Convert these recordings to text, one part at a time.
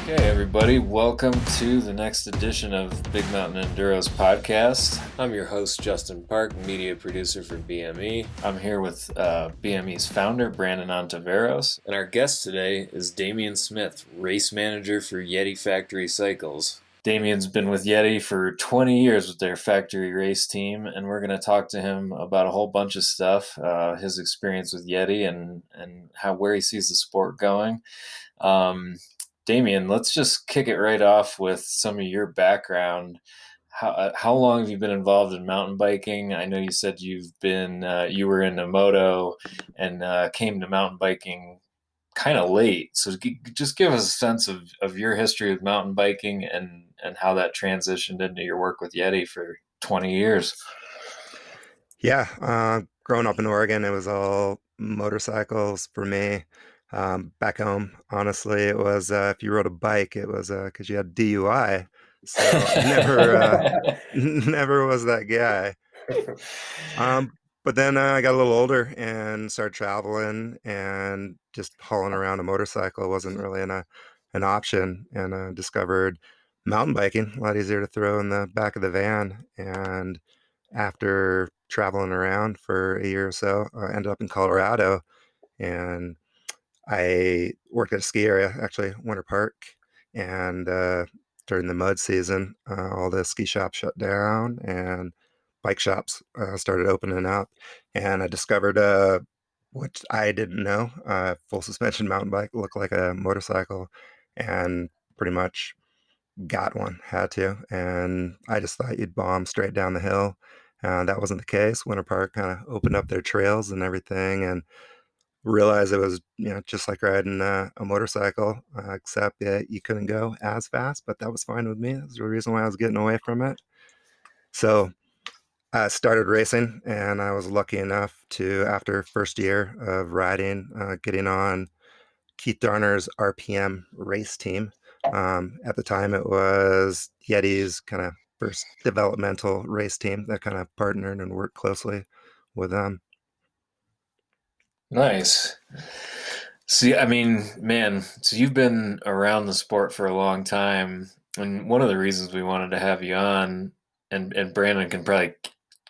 Okay, everybody, welcome to the next edition of Big Mountain Enduro's podcast. I'm your host, Justin Park, media producer for BME. I'm here with BME's founder, Brandon Ontiveros, and our guest today is Damion Smith, race manager for Yeti Factory Cycles. Damion's been with Yeti for 20 years with their factory race team, and we're going to talk to him about a whole bunch of stuff, his experience with Yeti and where he sees the sport going. Damion, let's just kick it right off with some of your background. How long have you been involved in mountain biking? I know you said you were into moto and came to mountain biking kind of late. So just give us a sense of your history with mountain biking and how that transitioned into your work with Yeti for 20 years. Yeah, growing up in Oregon, it was all motorcycles for me. Back home, honestly, it was if you rode a bike, it was because you had DUI. So I never, never was that guy. But then I got a little older and started traveling, and just hauling around a motorcycle wasn't really an option. And discovered mountain biking, a lot easier to throw in the back of the van. And after traveling around for a year or so, I ended up in Colorado, and I worked at a ski area, actually, Winter Park. And during the mud season, all the ski shops shut down and bike shops started opening up. And I discovered what I didn't know, full suspension mountain bike looked like a motorcycle, and pretty much got one, had to. And I just thought you'd bomb straight down the hill. That wasn't the case. Winter Park kind of opened up their trails and everything, and realized it was, just like riding a motorcycle, except that you couldn't go as fast, but that was fine with me. That's the reason why I was getting away from it. So I started racing, and I was lucky enough to, after first year of riding, getting on Keith Darner's RPM race team. At the time, it was Yeti's kind of first developmental race team that kind of partnered and worked closely with them. Nice. See, I mean, man, so you've been around the sport for a long time, and one of the reasons we wanted to have you on, and Brandon can probably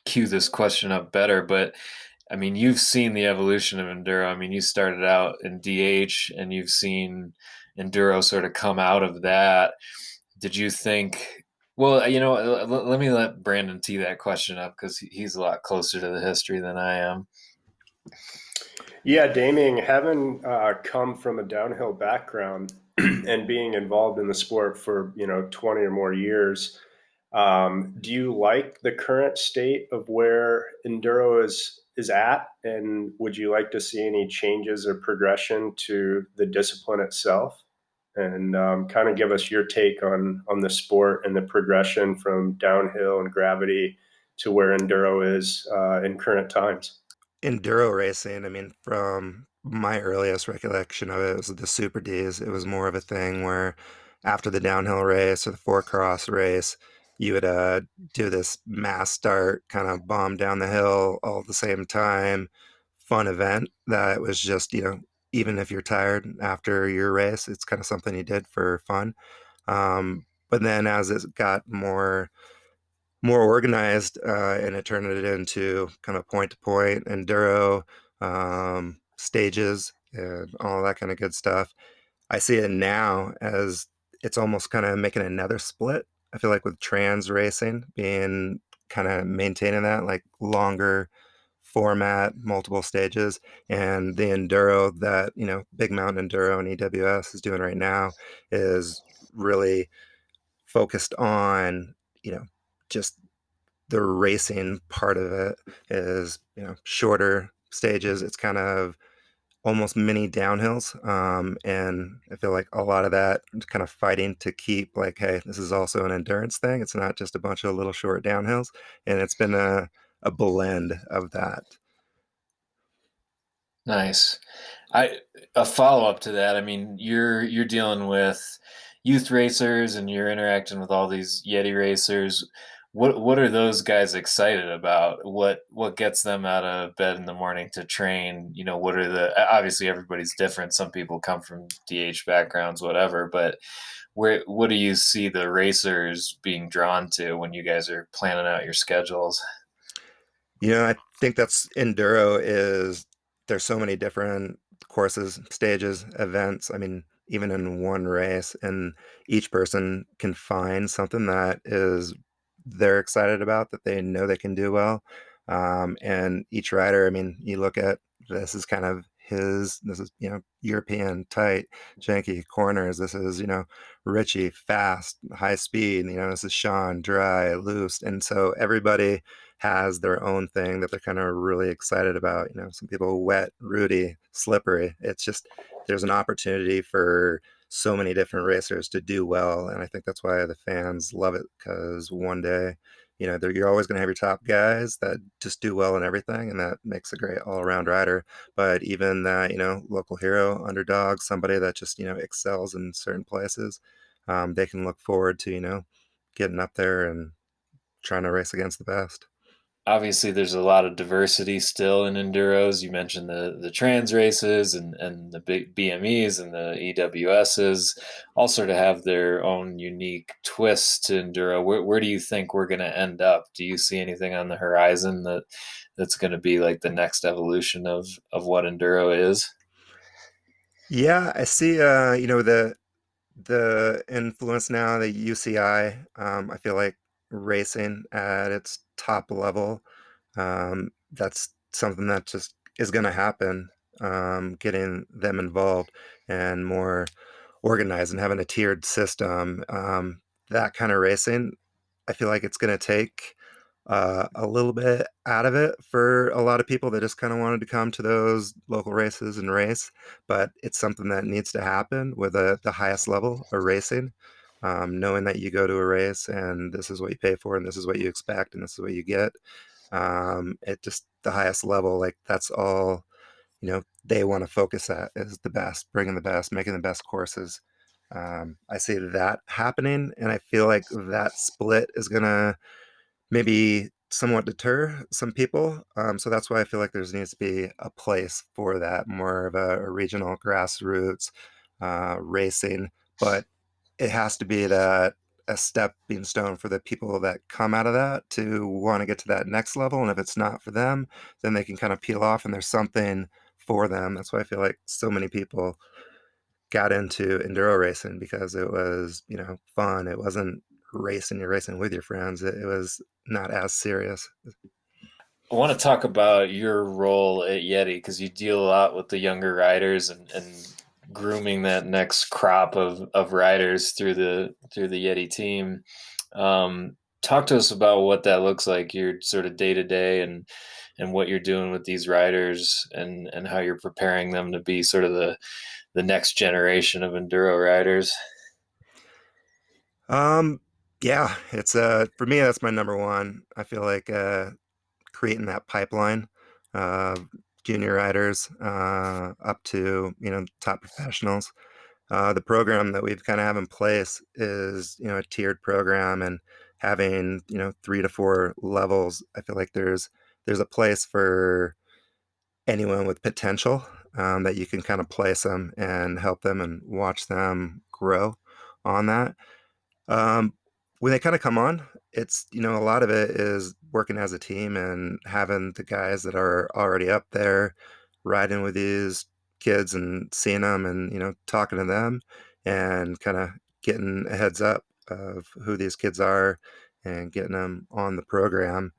cue this question up better, but I mean, you've seen the evolution of enduro. I mean, you started out in DH, and you've seen enduro sort of come out of that. Did you think? Well, let me let Brandon tee that question up because he's a lot closer to the history than I am. Yeah, Daming, having come from a downhill background and being involved in the sport for 20 or more years, do you like the current state of where enduro is at, and would you like to see any changes or progression to the discipline itself? And kind of give us your take on the sport and the progression from downhill and gravity to where enduro is in current times. Enduro racing, I mean, from my earliest recollection of it was the Super Ds. It was more of a thing where after the downhill race or the four cross race, you would do this mass start, kind of bomb down the hill all at the same time. Fun event that was just, even if you're tired after your race, it's kind of something you did for fun. But then as it got more organized, and it turned it into kind of point to point enduro stages and all that kind of good stuff. I see it now as it's almost kind of making another split. I feel like with trans racing being kind of maintaining that like longer format, multiple stages, and the enduro that, Big Mountain Enduro and EWS is doing right now is really focused on, just the racing part of it is, shorter stages. It's kind of almost mini downhills. And I feel like a lot of that kind of fighting to keep like, hey, this is also an endurance thing. It's not just a bunch of little short downhills. And it's been a blend of that. Nice. I A follow up to that. I mean, you're dealing with youth racers and you're interacting with all these Yeti racers. what are those guys excited about? What gets them out of bed in the morning to train? You know, what are the obviously everybody's different. Some people come from DH backgrounds, whatever, but what do you see the racers being drawn to when you guys are planning out your schedules? I think that's enduro is there's so many different courses, stages, events. I mean, even in one race, and each person can find something that is they're excited about that they know they can do well. And each rider, I mean, you look at this is kind of this is, European tight, janky corners. This is, Richie fast, high speed. This is Sean dry, loose. And so everybody has their own thing that they're kind of really excited about. Some people wet, rooty, slippery. It's just there's an opportunity for so many different racers to do well, and I think that's why the fans love it because one day, you're always going to have your top guys that just do well in everything, and that makes a great all-around rider. But even that, local hero, underdog, somebody that just excels in certain places, they can look forward to getting up there and trying to race against the best. Obviously there's a lot of diversity still in enduros. You mentioned the trans races and the big BMEs and the EWSs all sort of have their own unique twist to enduro. Where do you think we're going to end up? Do you see anything on the horizon that's going to be like the next evolution of what enduro is? Yeah, I see. The influence now, the UCI. I feel like racing at its top level. That's something that just is going to happen. Getting them involved and more organized and having a tiered system. That kind of racing, I feel like it's going to take a little bit out of it for a lot of people that just kind of wanted to come to those local races and race. But it's something that needs to happen with the highest level of racing. Knowing that you go to a race and this is what you pay for and this is what you expect and this is what you get. It just the highest level, like that's all they want to focus at is the best, bringing the best, making the best courses. I see that happening, and I feel like that split is gonna maybe somewhat deter some people. So that's why I feel like there needs to be a place for that, more of a regional grassroots racing. But it has to be that a stepping stone for the people that come out of that to want to get to that next level. And if it's not for them, then they can kind of peel off and there's something for them. That's why I feel like so many people got into enduro racing because it was, fun. It wasn't racing, you're racing with your friends. It was not as serious. I want to talk about your role at Yeti because you deal a lot with the younger riders and grooming that next crop of riders through the Yeti team. Talk to us about what that looks like, your sort of day to day and what you're doing with these riders and how you're preparing them to be sort of the next generation of enduro riders. Um, yeah, it's for me that's my number one. I feel like creating that pipeline of junior riders up to top professionals. The program that we've kind of have in place is a tiered program and having 3 to 4 levels. I feel like there's a place for anyone with potential that you can kind of place them and help them and watch them grow on that. Um, when they kind of come on, it's, a lot of it is working as a team and having the guys that are already up there riding with these kids and seeing them and, talking to them and kind of getting a heads up of who these kids are and getting them on the program.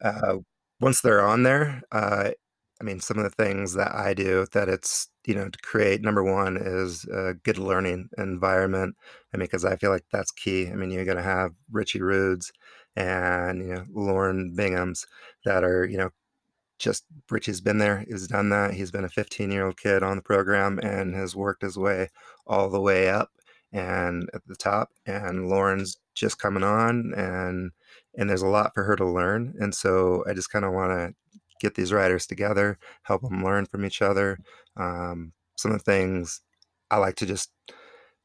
Uh, Once they're on there, I mean, some of the things that I do that it's, to create number one is a good learning environment. I mean, because I feel like that's key. I mean, you're going to have Richie Rudes and, Lauren Bingham's that are, just Richie's been there, he's done that. He's been a 15-year-old kid on the program and has worked his way all the way up and at the top. And Lauren's just coming on and there's a lot for her to learn. And so I just kind of want to get these riders together, help them learn from each other. Some of the things I like to just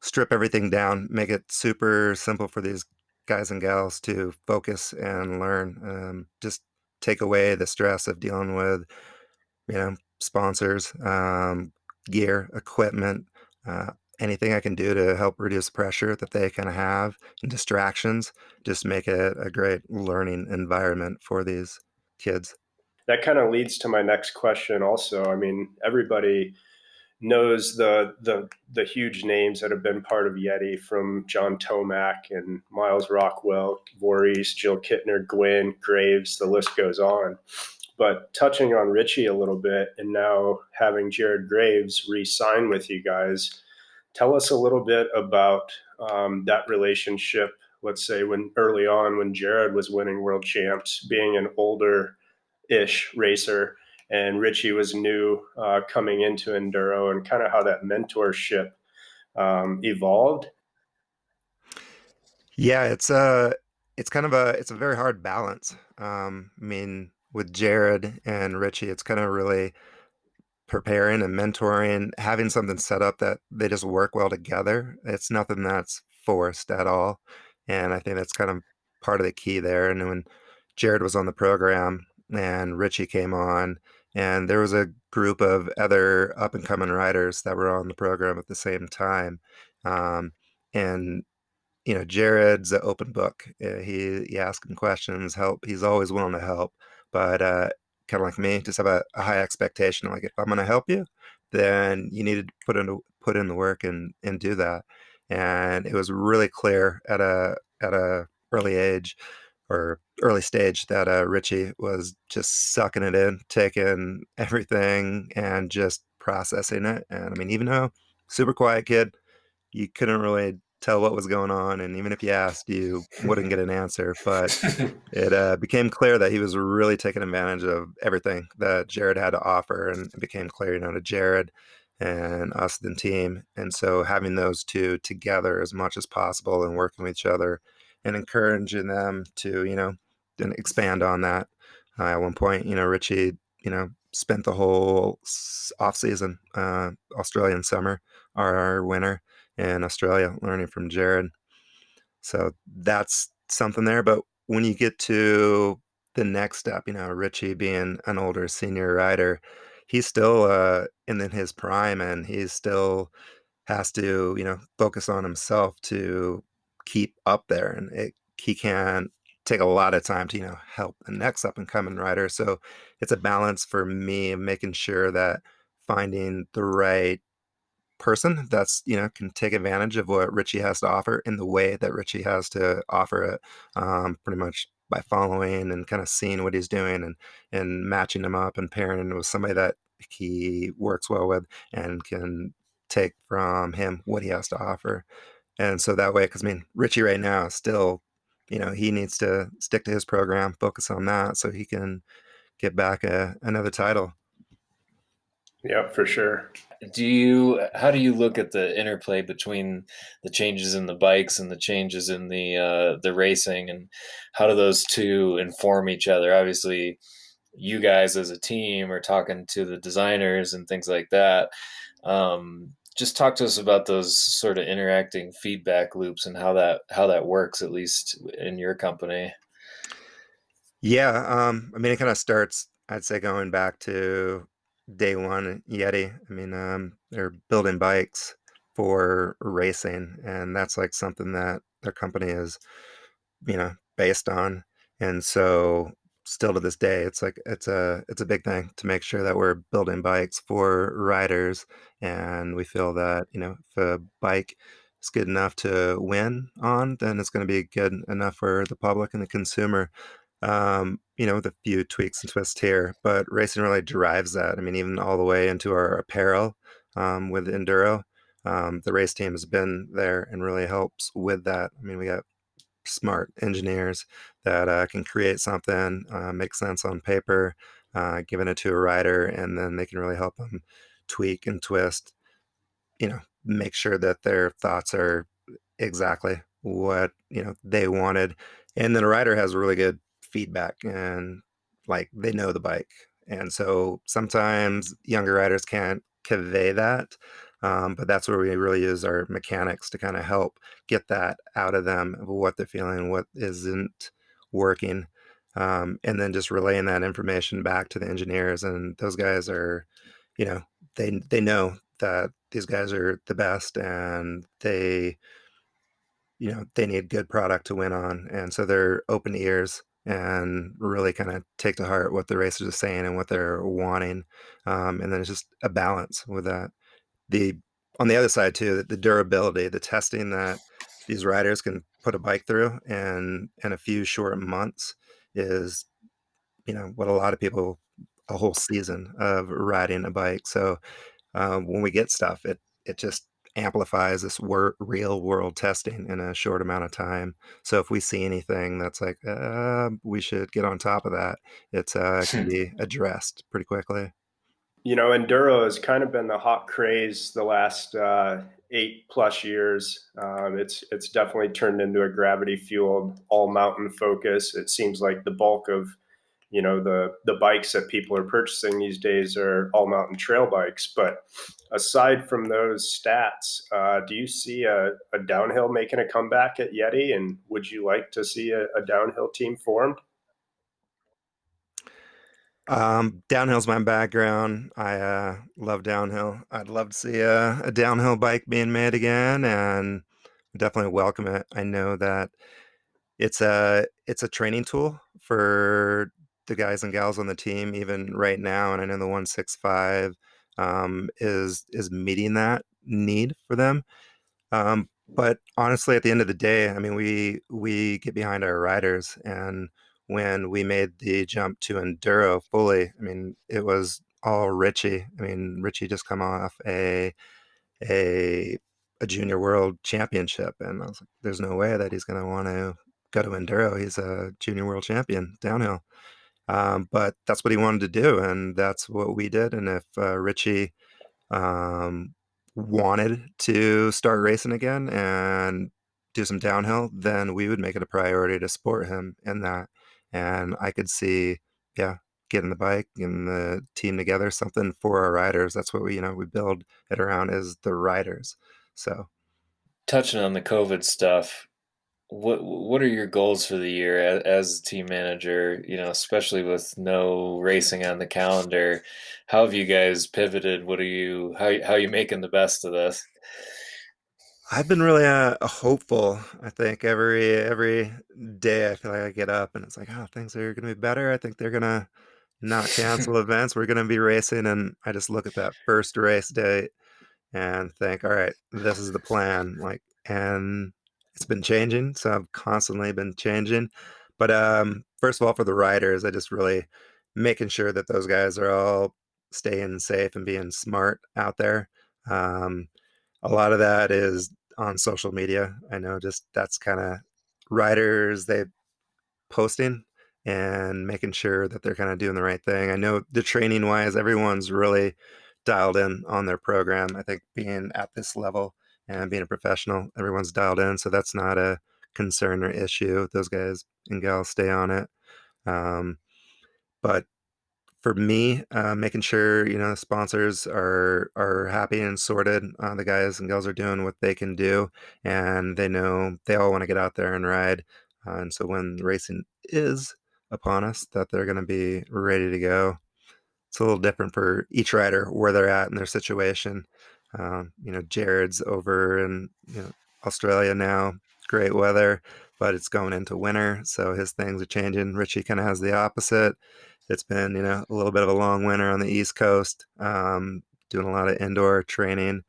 strip everything down, make it super simple for these guys and gals to focus and learn. Just take away the stress of dealing with, sponsors, gear, equipment, uh, anything I can do to help reduce pressure that they kind of have and distractions. Just make it a great learning environment for these kids. That kind of leads to my next question also. I mean, everybody knows the huge names that have been part of Yeti, from John Tomac and Miles Rockwell, Voorhees, Jill Kittner, Gwynn, Graves, the list goes on. But touching on Richie a little bit, and now having Jared Graves re-sign with you guys, tell us a little bit about that relationship. Let's say when early on, when Jared was winning world champs, being an older ish racer, and Richie was new, coming into enduro, and kind of how that mentorship evolved. Yeah, it's kind of it's a very hard balance. I mean, with Jared and Richie, it's kind of really preparing and mentoring, having something set up that they just work well together. It's nothing that's forced at all. And I think that's kind of part of the key there. And when Jared was on the program and Richie came on, and there was a group of other up and coming riders that were on the program at the same time. Um, and Jared's an open book. You ask him questions, help. He's always willing to help, but kind of like me, just have a high expectation. Like if I'm going to help you, then you need to put in the work and do that. And it was really clear at a early age or early stage that Richie was just sucking it in, taking everything and just processing it. And I mean, even though super quiet kid, you couldn't really tell what was going on, and even if you asked, you wouldn't get an answer. But it became clear that he was really taking advantage of everything that Jared had to offer, and it became clear, to Jared and us, the team. And so having those two together as much as possible and working with each other and encouraging them to, then expand on that. At one point, Richie, spent the whole off season, Australian summer, our winter in Australia, learning from Jared. So that's something there. But when you get to the next step, Richie being an older senior rider, he's still in his prime, and he's still has to, focus on himself to keep up there. And he can take a lot of time to, help the next up and coming rider. So it's a balance for me of making sure that finding the right person that's can take advantage of what Richie has to offer in the way that Richie has to offer it, pretty much by following and kind of seeing what he's doing and matching him up and pairing him with somebody that he works well with and can take from him what he has to offer. And so that way, because I mean, Richie right now is still, he needs to stick to his program, focus on that so he can get back another title. Yeah, for sure. How do you look at the interplay between the changes in the bikes and the changes in the racing, and how do those two inform each other? Obviously, you guys as a team are talking to the designers and things like that. Just talk to us about those sort of interacting feedback loops and how that works, at least in your company. Yeah, I mean, it kind of starts, I'd say, going back to day one at Yeti. I mean, they're building bikes for racing, and that's like something that their company is, based on. And so, still to this day, it's like it's a big thing to make sure that we're building bikes for riders, and we feel that if a bike is good enough to win on, then it's going to be good enough for the public and the consumer, with a few tweaks and twists here, but racing really drives that. I mean, even all the way into our apparel, with Enduro, the race team has been there and really helps with that. I mean, we got smart engineers that can create something, make sense on paper, giving it to a rider, and then they can really help them tweak and twist, make sure that their thoughts are exactly what they wanted. And then a rider has really good feedback, and like they know the bike, and so sometimes younger riders can't convey that, But that's where we really use our mechanics to kind of help get that out of them of what they're feeling, what isn't working, and then just relaying that information back to the engineers. And those guys are, you know, they know that these guys are the best, and they need good product to win on, and so they're open ears and really kind of take to heart what the racers are saying and what they're wanting, and then it's just a balance with that. The On the other side too, the durability, the testing that these riders can put a bike through in a few short months is, what a lot of people a whole season of riding a bike. So when we get stuff, it just amplifies this real world testing in a short amount of time. So if we see anything that's like we should get on top of that, it can be addressed pretty quickly. Enduro has kind of been the hot craze the last 8 plus years. It's definitely turned into a gravity fueled all mountain focus. It seems like the bulk of the bikes that people are purchasing these days are all mountain trail bikes. But aside from those stats, do you see a downhill making a comeback at Yeti? And would you like to see a downhill team formed? Downhill's my background. I love downhill. I'd love to see a downhill bike being made again, and definitely welcome it. I know that it's a training tool for the guys and gals on the team, even right now. And I know the 165 is meeting that need for them. But honestly, at the end of the day, I mean, we get behind our riders, and when we made the jump to enduro fully, I mean, it was all Richie. I mean, Richie just come off a a junior world championship, and I was like, "There's no way that he's going to want to go to enduro. He's a junior world champion downhill." But that's what he wanted to do, and that's what we did. And if Richie um, wanted to start racing again and do some downhill, then we would make it a priority to support him in that. And I could see, yeah, getting the bike and the team together, something for our riders. That's what we build it around is the riders. So Touching on the COVID stuff, what are your goals for the year as team manager? Especially with no racing on the calendar, how have you guys pivoted? How are you making the best of this? I've been really a hopeful. I think every day I feel like I get up and it's like, oh, things are going to be better. I think they're going to not cancel events. We're going to be racing. And I just look at that first race date and think, all right, this is the plan. Like, and it's been changing. So I've constantly been changing. But first of all, for the riders, I just really making sure that those guys are all staying safe and being smart out there. Um, a lot of that is on social media. I know just that's kind of riders, they posting and making sure that they're kind of doing the right thing. I know the training wise, everyone's really dialed in on their program. I think being at this level and being a professional, everyone's dialed in. So that's not a concern or issue. Those guys and gals stay on it. Um, but for me, making sure sponsors are happy and sorted. The guys and girls are doing what they can do, and they know they all want to get out there and ride. And so when racing is upon us, that they're going to be ready to go. It's a little different for each rider where they're at in their situation. Jared's over in Australia now, great weather, but it's going into winter, so his things are changing. Richie kind of has the opposite. It's been a little bit of a long winter on the East Coast, doing a lot of indoor training.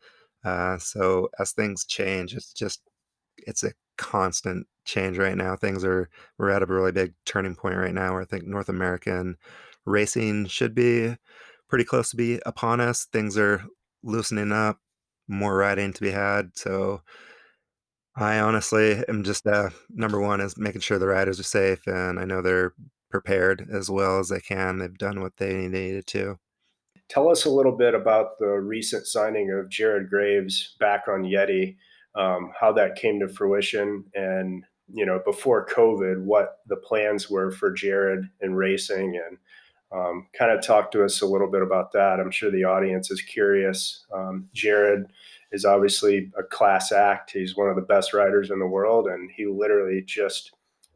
So as things change, it's a constant change right now. We're at a really big turning point right now where I think North American racing should be pretty close to be upon us. Things are loosening up, more riding to be had. So I honestly am just number one is making sure the riders are safe, and I know they're prepared as well as they can. They've done what they needed to. Tell us a little bit about the recent signing of Jared Graves back on Yeti, how that came to fruition, and before COVID, what the plans were for Jared in racing, and Kind of talk to us a little bit about that. I'm sure the audience is curious. Jared is obviously a class act. He's one of the best riders in the world, and he literally just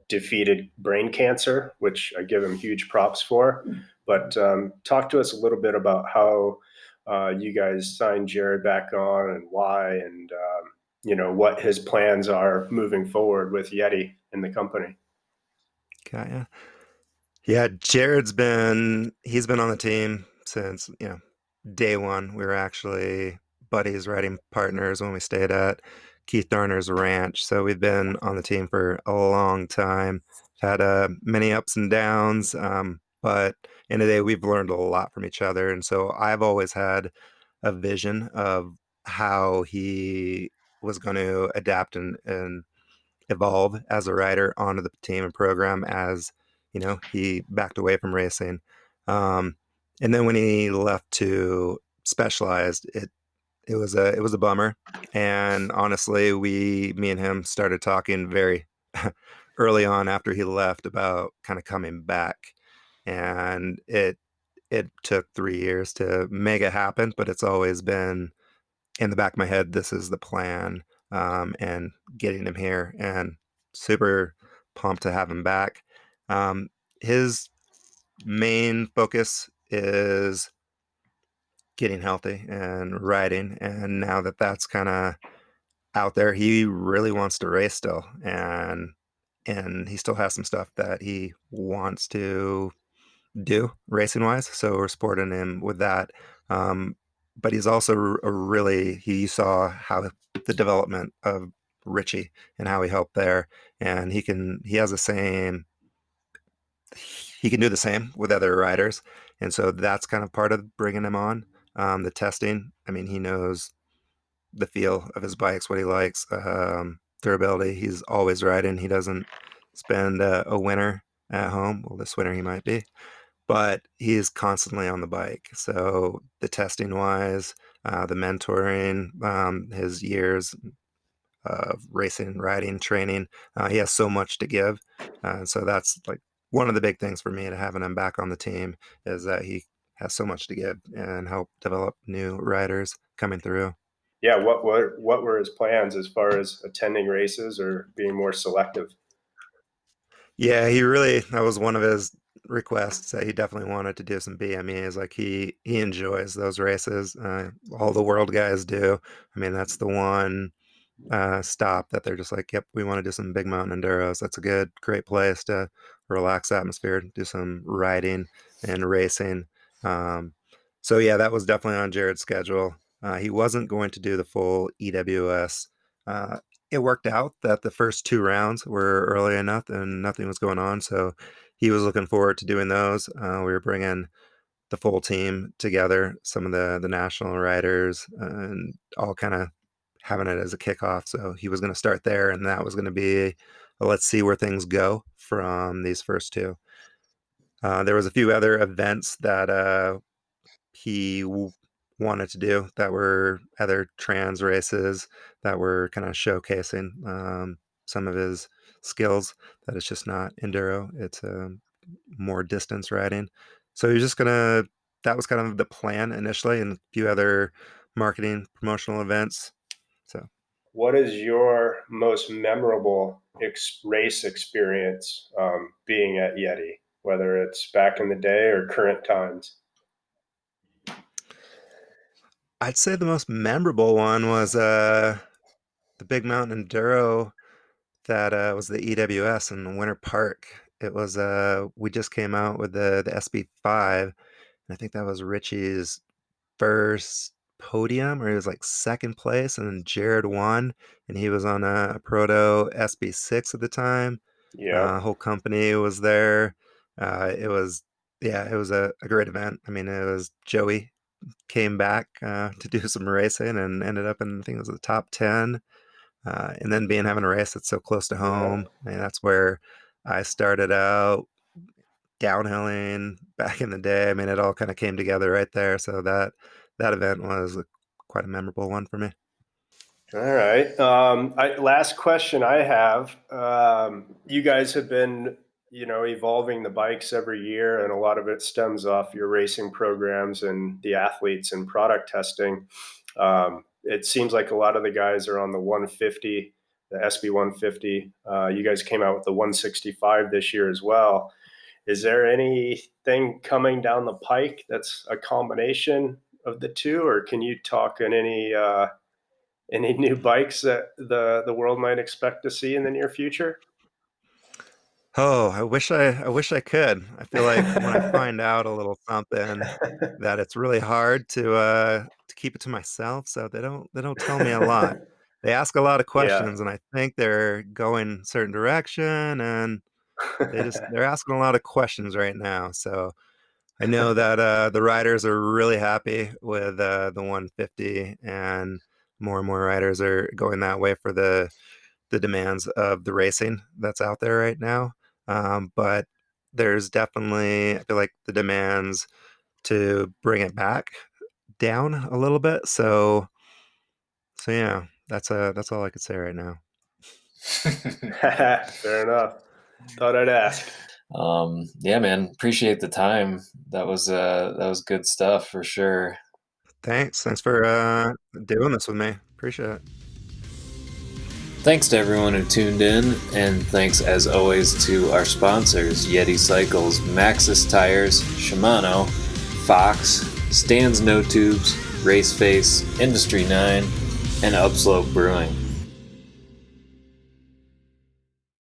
defeated brain cancer, which I give him huge props for. But talk to us a little bit about how you guys signed Jared back on and why, and what his plans are moving forward with Yeti in the company. Okay, yeah. Yeah, he's been on the team since, day one. We were actually buddies, riding partners when we stayed at Keith Darner's ranch. So we've been on the team for a long time. Had many ups and downs, but in the day, we've learned a lot from each other. And so I've always had a vision of how he was going to adapt and evolve as a rider onto the team and program as he backed away from racing. Um, and then when he left to Specialized, it was a bummer. And honestly, me and him started talking very early on after he left about kind of coming back, and it took 3 years to make it happen, but it's always been in the back of my head, this is the plan, and getting him here, and super pumped to have him back. His main focus is getting healthy and riding, and now that that's kind of out there, he really wants to race still, and he still has some stuff that he wants to do racing wise. So we're supporting him with that. Um, but he's also a really, he saw how the development of Richie and how he helped there. And he has the same, he can do the same with other riders. And so that's kind of part of bringing him on. The testing, I mean, he knows the feel of his bikes, what he likes, durability. He's always riding. He doesn't spend a winter at home. Well, this winter he might be, but he is constantly on the bike. So the testing wise, the mentoring, his years of racing, riding, training, he has so much to give. So that's like one of the big things for me to having him back on the team is that he has so much to give and help develop new riders coming through. Yeah, what were his plans as far as attending races or being more selective? Yeah, that was one of his requests that he definitely wanted to do some BME. Is like he enjoys those races. All the world guys do. I mean, that's the one stop that they're just like, yep, we want to do some big mountain enduros. That's a great place to relax atmosphere, do some riding and racing. Um, so yeah, that was definitely on Jared's schedule. He wasn't going to do the full EWS. Uh, it worked out that the first two rounds were early enough and nothing was going on, so he was looking forward to doing those. We were bringing the full team together, some of the national riders, and all kind of having it as a kickoff. So he was going to start there, and that was going to be let's see where things go from these first two. There was a few other events that he wanted to do that were other trans races that were kind of showcasing some of his skills. That it's just not enduro; it's more distance riding. So he was just gonna. That was kind of the plan initially, and a few other marketing promotional events. So What is your most memorable race experience being at Yeti, whether it's back in the day or current times? I'd say the most memorable one was the Big Mountain Enduro that was the EWS in Winter Park. It was we just came out with the SB5, and I think that was Richie's first podium, or he was like second place, and then Jared won, and he was on a Proto SB6 at the time. Yep. Whole company was there. It was yeah, it was a great event. I mean, it was Joey came back to do some racing and ended up in, I think it was the top 10. And then being having a race that's so close to Yeah. home, and that's where I started out downhilling back in the day. I mean, it all kind of came together right there. So that event was quite a memorable one for me. All right. Last question I have. You guys have been, evolving the bikes every year, and a lot of it stems off your racing programs and the athletes and product testing. It seems like a lot of the guys are on the 150, the SB 150. You guys came out with the 165 this year as well. Is there anything coming down the pike that's a combination of the two, or can you talk on any new bikes that the world might expect to see in the near future? Oh, I wish I could. I feel like when I find out a little something that it's really hard to keep it to myself, so they don't tell me a lot. They ask a lot of Yeah. questions, and I think they're going a certain direction, and they're asking a lot of questions right now. So I know that the riders are really happy with the 150, and more riders are going that way for the demands of the racing that's out there right now. But there's definitely, I feel like, the demands to bring it back down a little bit. So yeah, that's all I could say right now. Fair enough. Thought I'd ask. Yeah, man, appreciate the time. That was good stuff for sure. Thanks for doing this with me. Appreciate it. Thanks to everyone who tuned in, and thanks as always to our sponsors: Yeti Cycles, Maxxis Tires, Shimano, Fox, Stan's No Tubes, Raceface, Industry 9, and Upslope Brewing.